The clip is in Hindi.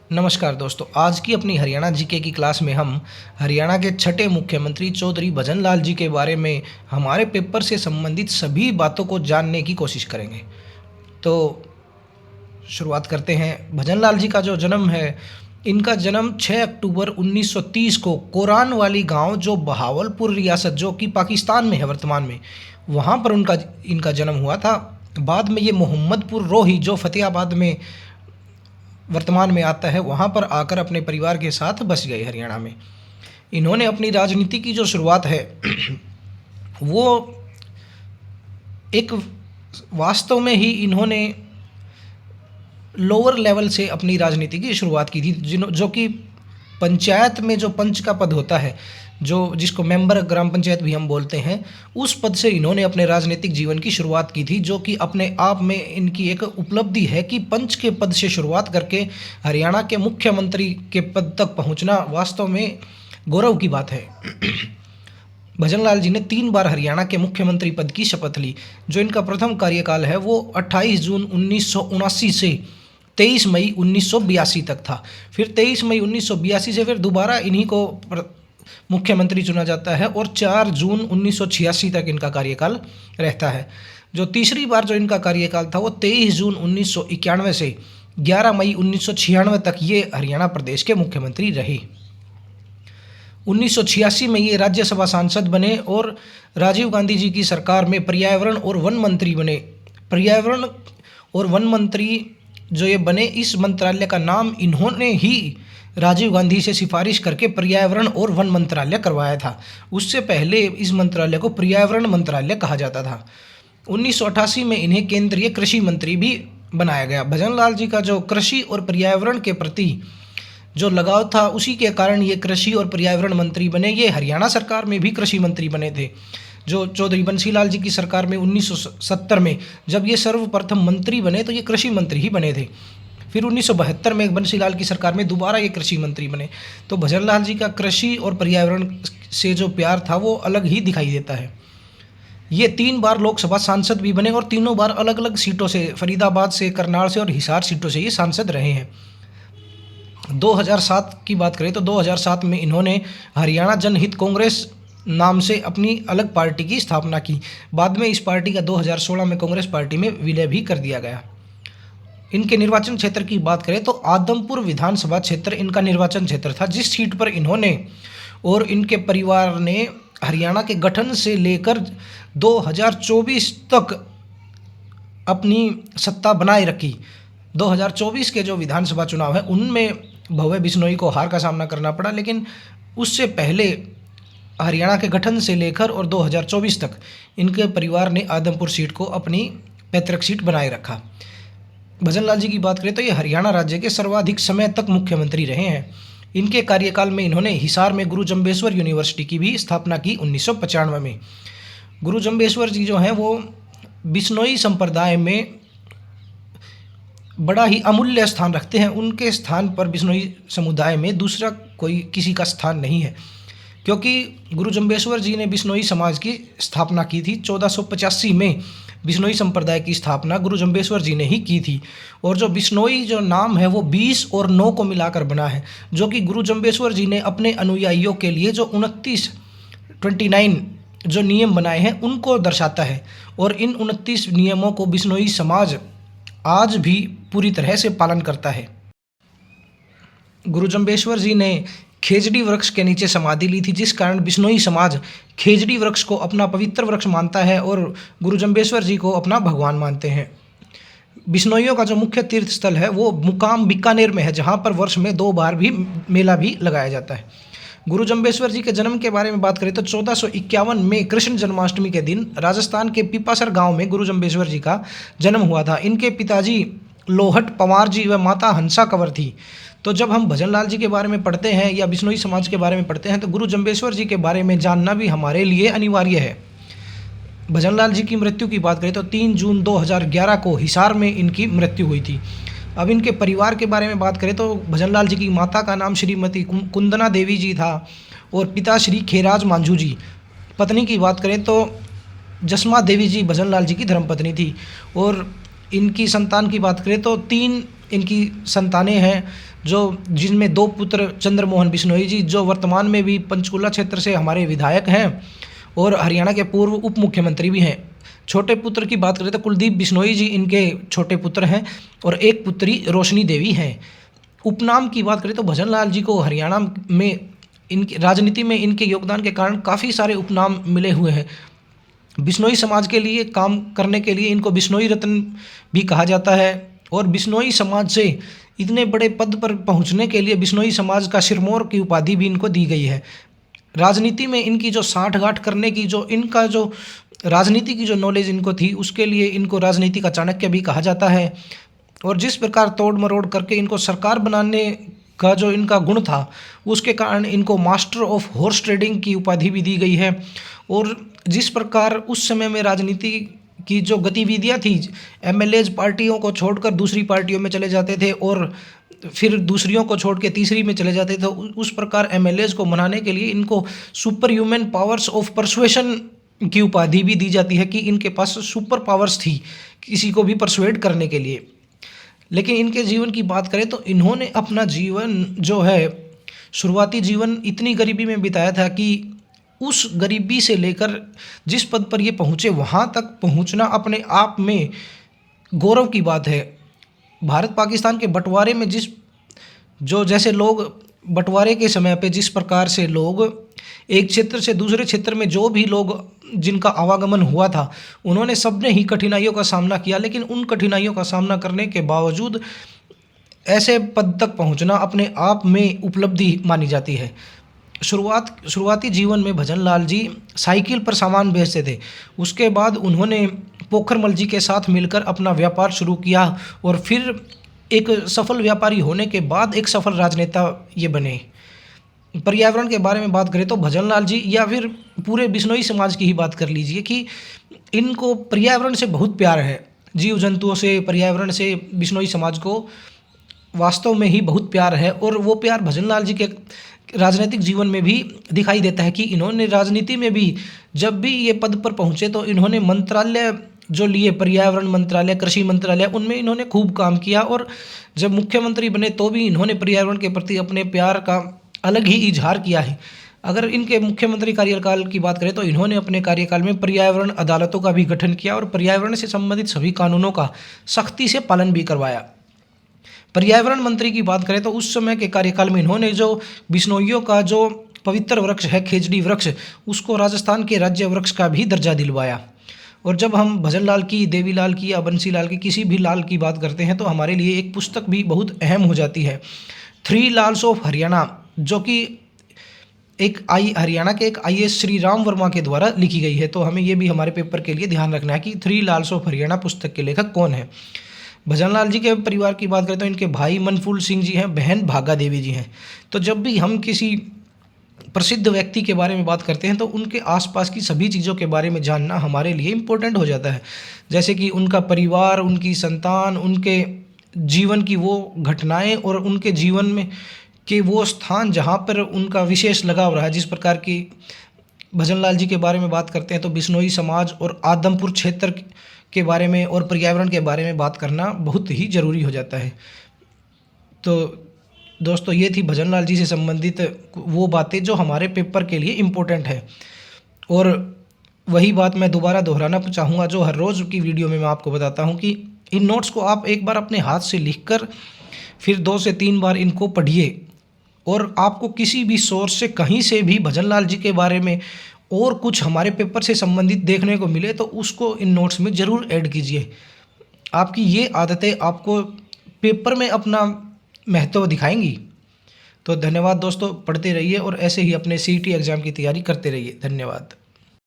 नमस्कार दोस्तों, आज की अपनी हरियाणा जीके की क्लास में हम हरियाणा के छठे मुख्यमंत्री चौधरी भजन लाल जी के बारे में हमारे पेपर से संबंधित सभी बातों को जानने की कोशिश करेंगे। तो शुरुआत करते हैं। भजन लाल जी का जो जन्म है, इनका जन्म 6 अक्टूबर 1930 को कोरान वाली गांव, जो बहावलपुर रियासत, जो कि पाकिस्तान में है वर्तमान में, वहाँ पर इनका जन्म हुआ था। बाद में ये मोहम्मदपुर रोही, जो फतेहाबाद में वर्तमान में आता है, वहाँ पर आकर अपने परिवार के साथ बस गए हरियाणा में। इन्होंने अपनी राजनीति की जो शुरुआत है वो एक वास्तव में ही इन्होंने लोअर लेवल से अपनी राजनीति की शुरुआत की थी, जो कि पंचायत में जो पंच का पद होता है, जो जिसको मेंबर ग्राम पंचायत भी हम बोलते हैं, उस पद से इन्होंने अपने राजनीतिक जीवन की शुरुआत की थी, जो कि अपने आप में इनकी एक उपलब्धि है कि पंच के पद से शुरुआत करके हरियाणा के मुख्यमंत्री के पद तक पहुंचना वास्तव में गौरव की बात है। भजन लाल जी ने 3 बार हरियाणा के मुख्यमंत्री पद की शपथ ली। जो इनका प्रथम कार्यकाल है वो 28 जून 1979 से 23 मई 1982 तक था। फिर 23 मई 1982 से फिर दोबारा इन्हीं को मुख्यमंत्री चुना जाता है और 4 जून 1986 तक इनका कार्यकाल रहता है। जो तीसरी बार जो इनका कार्यकाल था वो 23 जून 1991 से 11 मई 1996 तक ये हरियाणा प्रदेश के मुख्यमंत्री रहे। 1986 में ये राज्यसभा सांसद बने और राजीव गांधी जी की सरकार में पर्यावरण और वन मंत्री बने। पर्यावरण और वन मंत्री जो ये बने, इस मंत्रालय का नाम इन्होंने ही राजीव गांधी से सिफारिश करके पर्यावरण और वन मंत्रालय करवाया था। उससे पहले इस मंत्रालय को पर्यावरण मंत्रालय कहा जाता था। 1988 में इन्हें केंद्रीय कृषि मंत्री भी बनाया गया। भजन लाल जी का जो कृषि और पर्यावरण के प्रति जो लगाव था, उसी के कारण ये कृषि और पर्यावरण मंत्री बने। ये हरियाणा सरकार में भी कृषि मंत्री बने थे। जो चौधरी बंसी लाल जी की सरकार में 1970 में जब ये सर्वप्रथम मंत्री बने तो ये कृषि मंत्री ही बने थे। फिर 1972 में बंसी लाल की सरकार में दोबारा ये कृषि मंत्री बने। तो भजन लाल जी का कृषि और पर्यावरण से जो प्यार था वो अलग ही दिखाई देता है। ये 3 बार लोकसभा सांसद भी बने और तीनों बार अलग अलग सीटों से, फरीदाबाद से, करनाल से और हिसार सीटों से ये सांसद रहे हैं। 2007 की बात करें तो 2007 में इन्होंने हरियाणा जनहित कांग्रेस नाम से अपनी अलग पार्टी की स्थापना की। बाद में इस पार्टी का 2016 में कांग्रेस पार्टी में विलय भी कर दिया गया। इनके निर्वाचन क्षेत्र की बात करें तो आदमपुर विधानसभा क्षेत्र इनका निर्वाचन क्षेत्र था, जिस सीट पर इन्होंने और इनके परिवार ने हरियाणा के गठन से लेकर 2024 तक अपनी सत्ता बनाए रखी। 2024 के जो विधानसभा चुनाव है उनमें भव्य बिश्नोई को हार का सामना करना पड़ा, लेकिन उससे पहले हरियाणा के गठन से लेकर और 2024 तक इनके परिवार ने आदमपुर सीट को अपनी पैतृक सीट बनाए रखा। भजन लाल जी की बात करें तो ये हरियाणा राज्य के सर्वाधिक समय तक मुख्यमंत्री रहे हैं। इनके कार्यकाल में इन्होंने हिसार में गुरु जम्बेश्वर यूनिवर्सिटी की भी स्थापना की 1995 में। गुरु जम्बेश्वर जी जो हैं वो बिश्नोई संप्रदाय में बड़ा ही अमूल्य स्थान रखते हैं। उनके स्थान पर बिश्नोई समुदाय में दूसरा कोई किसी का स्थान नहीं है, क्योंकि गुरु जम्बेश्वर जी ने बिश्नोई समाज की स्थापना की थी। 1485 में बिश्नोई संप्रदाय की स्थापना गुरु जम्बेश्वर जी ने ही की थी। और जो बिश्नोई जो नाम है वो 20 और 9 को मिलाकर बना है, जो कि गुरु जम्बेश्वर जी ने अपने अनुयायियों के लिए जो 29 जो नियम बनाए हैं उनको दर्शाता है। और इन 29 नियमों को बिश्नोई समाज आज भी पूरी तरह से पालन करता है। गुरु जम्बेश्वर जी ने खेजड़ी वृक्ष के नीचे समाधि ली थी, जिस कारण बिश्नोई समाज खेजड़ी वृक्ष को अपना पवित्र वृक्ष मानता है और गुरु जम्बेश्वर जी को अपना भगवान मानते हैं। बिश्नोइयों का जो मुख्य तीर्थ स्थल है वो मुकाम बीकानेर में है, जहाँ पर वर्ष में 2 बार भी मेला भी लगाया जाता है। गुरु जम्बेश्वर जी के जन्म के बारे में बात करें तो 1451 में कृष्ण जन्माष्टमी के दिन राजस्थान के पिपासर गाँव में गुरु जम्बेश्वर जी का जन्म हुआ था। इनके पिताजी लोहट पंवार जी व माता हंसा कंवर थी। तो जब हम भजन लाल जी के बारे में पढ़ते हैं या बिश्नोई समाज के बारे में पढ़ते हैं तो गुरु जम्बेश्वर जी के बारे में जानना भी हमारे लिए अनिवार्य है। भजन लाल जी की मृत्यु की बात करें तो 3 जून 2011 को हिसार में इनकी मृत्यु हुई थी। अब इनके परिवार के बारे में बात करें तो भजन लाल जी की माता का नाम श्रीमती कुंदना देवी जी था और पिता श्री खेराज मांझू जी। पत्नी की बात करें तो जसमा देवी जी भजन लाल जी की धर्मपत्नी थी। और इनकी संतान की बात करें तो 3 इनकी संतानें हैं, जो जिनमें 2 पुत्र चंद्रमोहन बिश्नोई जी, जो वर्तमान में भी पंचकुला क्षेत्र से हमारे विधायक हैं और हरियाणा के पूर्व उप मुख्यमंत्री भी हैं। छोटे पुत्र की बात करें तो कुलदीप बिश्नोई जी इनके छोटे पुत्र हैं और एक पुत्री रोशनी देवी हैं। उपनाम की बात करें तो भजन लाल जी को हरियाणा में इनकी राजनीति में इनके योगदान के कारण काफ़ी सारे उपनाम मिले हुए हैं। बिश्नोई समाज के लिए काम करने के लिए इनको बिश्नोई रत्न भी कहा जाता है और बिश्नोई समाज से इतने बड़े पद पर पहुंचने के लिए बिश्नोई समाज का सिरमौर की उपाधि भी इनको दी गई है। राजनीति में इनकी जो साठगांठ करने की जो राजनीति की जो नॉलेज इनको थी, उसके लिए इनको राजनीति का चाणक्य भी कहा जाता है। और जिस प्रकार तोड़ मरोड़ करके इनको सरकार बनाने का जो इनका गुण था, उसके कारण इनको मास्टर ऑफ हॉर्स ट्रेडिंग की उपाधि भी दी गई है। और जिस प्रकार उस समय में राजनीति की जो गतिविधियां थी, एमएलएज पार्टियों को छोड़कर दूसरी पार्टियों में चले जाते थे और फिर दूसरियों को छोड़ के तीसरी में चले जाते थे, उस प्रकार एमएलएज को मनाने के लिए इनको super human powers of persuasion की उपाधि भी दी जाती है कि इनके पास सुपर पावर्स थी किसी को भी परसुएड करने के लिए। लेकिन इनके जीवन की बात करें तो इन्होंने अपना जीवन जो है, शुरुआती जीवन इतनी गरीबी में बिताया था कि उस गरीबी से लेकर जिस पद पर ये पहुँचे, वहाँ तक पहुँचना अपने आप में गौरव की बात है। भारत पाकिस्तान के बंटवारे में जैसे लोग बंटवारे के समय पे जिस प्रकार से लोग एक क्षेत्र से दूसरे क्षेत्र में जो भी लोग जिनका आवागमन हुआ था, उन्होंने सबने ही कठिनाइयों का सामना किया, लेकिन उन कठिनाइयों का सामना करने के बावजूद ऐसे पद तक पहुंचना अपने आप में उपलब्धि मानी जाती है। शुरुआती जीवन में भजन लाल जी साइकिल पर सामान बेचते थे। उसके बाद उन्होंने पोखरमल जी के साथ मिलकर अपना व्यापार शुरू किया और फिर एक सफल व्यापारी होने के बाद एक सफल राजनेता ये बने। पर्यावरण के बारे में बात करें तो भजन लाल जी या फिर पूरे बिश्नोई समाज की ही बात कर लीजिए कि इनको पर्यावरण से बहुत प्यार है। जीव जंतुओं से, पर्यावरण से बिश्नोई समाज को वास्तव में ही बहुत प्यार है। और वो प्यार भजन लाल जी के राजनीतिक जीवन में भी दिखाई देता है कि इन्होंने राजनीति में भी जब भी ये पद पर पहुँचे तो इन्होंने मंत्रालय जो लिए, पर्यावरण मंत्रालय, कृषि मंत्रालय, उनमें इन्होंने खूब काम किया। और जब मुख्यमंत्री बने तो भी इन्होंने पर्यावरण के प्रति अपने प्यार का अलग ही इजहार किया है। अगर इनके मुख्यमंत्री कार्यकाल की बात करें तो इन्होंने अपने कार्यकाल में पर्यावरण अदालतों का भी गठन किया और पर्यावरण से संबंधित सभी कानूनों का सख्ती से पालन भी करवाया। पर्यावरण मंत्री की बात करें तो उस समय के कार्यकाल में इन्होंने जो बिश्नोइयों का जो पवित्र वृक्ष है खेजड़ी वृक्ष, उसको राजस्थान के राज्य वृक्ष का भी दर्जा दिलवाया। और जब हम भजन लाल की, देवी लाल की या बंसी लाल की, किसी भी लाल की बात करते हैं तो हमारे लिए एक पुस्तक भी बहुत अहम हो जाती है, 3 लाल्स ऑफ हरियाणा, जो कि हरियाणा के एक IAS श्री राम वर्मा के द्वारा लिखी गई है। तो हमें ये भी हमारे पेपर के लिए ध्यान रखना है कि 3 लाल्स ऑफ हरियाणा पुस्तक के लेखक कौन है। भजन लाल जी के परिवार की बात करें तो इनके भाई मनफूल सिंह जी हैं, बहन भागा देवी जी हैं। तो जब भी हम किसी प्रसिद्ध व्यक्ति के बारे में बात करते हैं तो उनके आसपास की सभी चीज़ों के बारे में जानना हमारे लिए इम्पोर्टेंट हो जाता है, जैसे कि उनका परिवार, उनकी संतान, उनके जीवन की वो घटनाएं और उनके जीवन में के वो स्थान जहाँ पर उनका विशेष लगाव रहा। जिस प्रकार की भजन लाल जी के बारे में बात करते हैं तो बिश्नोई समाज और आदमपुर क्षेत्र के बारे में और पर्यावरण के बारे में बात करना बहुत ही ज़रूरी हो जाता है। तो दोस्तों, ये थी भजन लाल जी से संबंधित वो बातें जो हमारे पेपर के लिए इम्पोर्टेंट है। और वही बात मैं दोबारा दोहराना चाहूँगा जो हर रोज़ की वीडियो में मैं आपको बताता हूँ कि इन नोट्स को आप एक बार अपने हाथ से लिखकर फिर 2 से 3 बार इनको पढ़िए। और आपको किसी भी सोर्स से कहीं से भी भजन लाल जी के बारे में और कुछ हमारे पेपर से संबंधित देखने को मिले तो उसको इन नोट्स में ज़रूर ऐड कीजिए। आपकी ये आदतें आपको पेपर में अपना महत्व दिखाएंगी। तो धन्यवाद दोस्तों, पढ़ते रहिए और ऐसे ही अपने CET एग्ज़ाम की तैयारी करते रहिए। धन्यवाद।